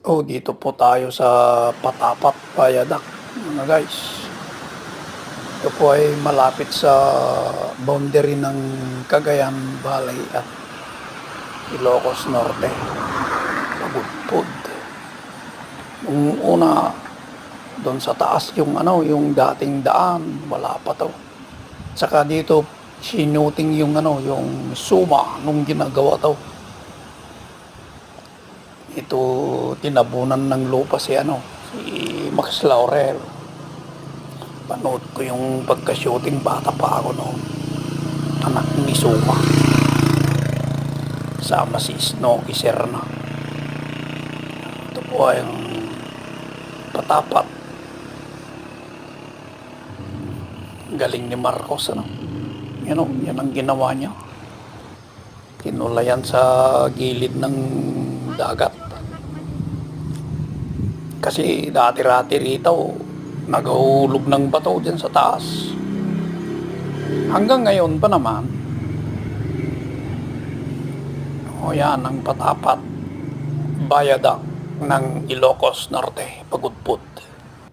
Oh, dito po tayo sa Patapat, Viaduct, mga guys. Ito po ay malapit sa boundary ng Cagayan Valley at Ilocos Norte, Pagudpud. Nung una, doon sa taas yung dating daan, wala pa to. Saka dito, sinuting yung suma nung ginagawa to. Ito, tinabunan ng lupa si Max Laurel. Panood ko yung pagka-shooting, bata pa ako noon. Anak ni Suma. Sama si Snooki Serna. Ito po ay ang Patapat. Galing ni Marcos, yan ang ginawa niya. Tinulayan sa gilid ng dagat. Kasi dati-rati rito, nagahulog ng bato dyan sa taas. Hanggang ngayon pa naman, yan ang Patapat, Viaduct ng Ilocos Norte, Pagudpud.